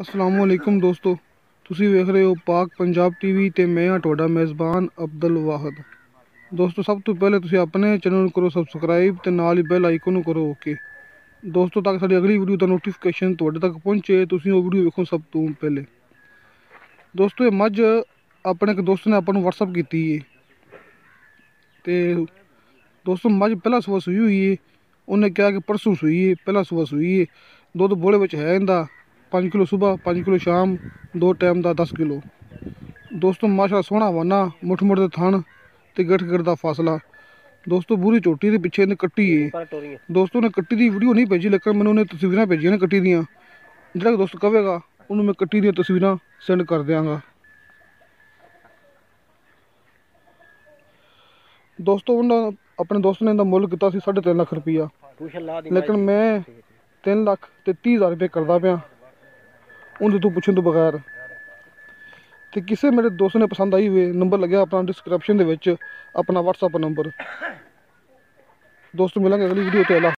अस्सलामुअलैकुम दोस्तों, ਤੁਸੀਂ ਵੇਖ ਰਹੇ ਹੋ ਪਾਕ ਪੰਜਾਬ ਟੀਵੀ ਤੇ ਮੈਂ ਹਾਂ ਤੁਹਾਡਾ ਮੇਜ਼ਬਾਨ ਅਬਦੁਲ ਵਾਹਦ। ਦੋਸਤੋ, ਸਭ ਤੋਂ ਪਹਿਲੇ ਤੁਸੀਂ ਆਪਣੇ ਚੈਨਲ ਨੂੰ ਕਰੋ ਸਬਸਕ੍ਰਾਈਬ ਤੇ ਨਾਲ ਹੀ ਬੈਲ ਆਈਕਨ ਨੂੰ ਕਰੋ ਓਕੇ ਦੋਸਤੋ, ਤਾਂ ਕਿ ਸਾਡੀ ਅਗਲੀ ਵੀਡੀਓ ਦਾ ਨੋਟੀਫਿਕੇਸ਼ਨ ਤੁਹਾਡੇ ਤੱਕ ਪਹੁੰਚੇ। ਤੁਸੀਂ ਉਹ ਵੀਡੀਓ ਵੇਖੋ ਸਭ ਤੋਂ ਪਹਿਲੇ। ਦੋਸਤੋ, ਇਹ ਮੱਝ ਆਪਣੇ ਇੱਕ ਦੋਸਤ ਨੇ ਆਪਾਂ ਨੂੰ WhatsApp ਕੀਤੀ ਹੈ ਤੇ ਦੋਸਤੋ ਮੱਝ ਪਹਿਲਾਂ ਸੂਆ ਸੂਈ ਹੋਈ ਹੈ। ਉਹਨੇ ਕਿਹਾ ਕਿ ਪਰਸੋਂ ਸੂਈ ਹੈ, ਪਹਿਲਾਂ ਸੂਆ ਸੂਈ ਹੈ। ਦੁੱਧ ਬੋਲੇ ਵਿੱਚ ਹੈ ਇਹਦਾ 5 ਕਿਲੋ ਸੁਬਾਹ, 5 ਕਿਲੋ ਸ਼ਾਮ, 2 ਟਾਈਮ ਦਾ 10 ਕਿਲੋ। ਦੋਸਤੋ ਮਾਸ਼ਾ ਸੋਹਣਾ ਵਾਨਾ, ਮੁੱਠ ਮੁੱਠ ਦੇ ਥਣ ਤੇ ਗਿੱਠ ਗਿੱਠ ਦਾ ਫਾਸਲਾ। ਦੋਸਤੋ ਪੂਰੀ ਝੋਟੀ ਦੇ ਪਿੱਛੇ ਇਹਨੇ ਕੱਟੀ ਹੈ। ਦੋਸਤੋ ਨੇ ਕੱਟੀ ਦੀ ਵੀਡੀਓ ਨਹੀਂ ਭੇਜੀ, ਲੇਕਿਨ ਮੈਨੂੰ ਉਹਨੇ ਤਸਵੀਰਾਂ ਭੇਜੀਆਂ ਨੇ ਕੱਟੀ ਦੀਆਂ। ਜਿਹੜਾ ਦੋਸਤ ਕਹੇਗਾ ਉਹਨੂੰ ਮੈਂ ਕੱਟੀ ਦੀਆਂ ਤਸਵੀਰਾਂ ਸੈਂਡ ਕਰ ਦਿਆਂਗਾ। ਦੋਸਤੋ ਆਪਣੇ ਦੋਸਤ ਨੇ ਇਹਦਾ ਮੁੱਲ ਕੀਤਾ ਸੀ 3.5 ਲੱਖ ਰੁਪਈਆ, ਲੇਕਿਨ ਮੈਂ 3,30,000 ਰੁਪਏ ਕਰਦਾ ਪਿਆ ਉਹਦੇ ਤੋਂ ਪੁੱਛਣ ਤੋਂ ਬਗੈਰ। ਤੇ ਕਿਸੇ ਮੇਰੇ ਦੋਸਤ ਨੇ ਪਸੰਦ ਆਈ ਹੋਵੇ, ਨੰਬਰ ਲੱਗਿਆ ਆਪਣਾ ਡਿਸਕ੍ਰਿਪਸ਼ਨ ਦੇ ਵਿੱਚ, ਆਪਣਾ WhatsApp ਨੰਬਰ। ਦੋਸਤੋ ਮਿਲਾਂਗੇ ਅਗਲੀ ਵੀਡੀਓ ਤੇ।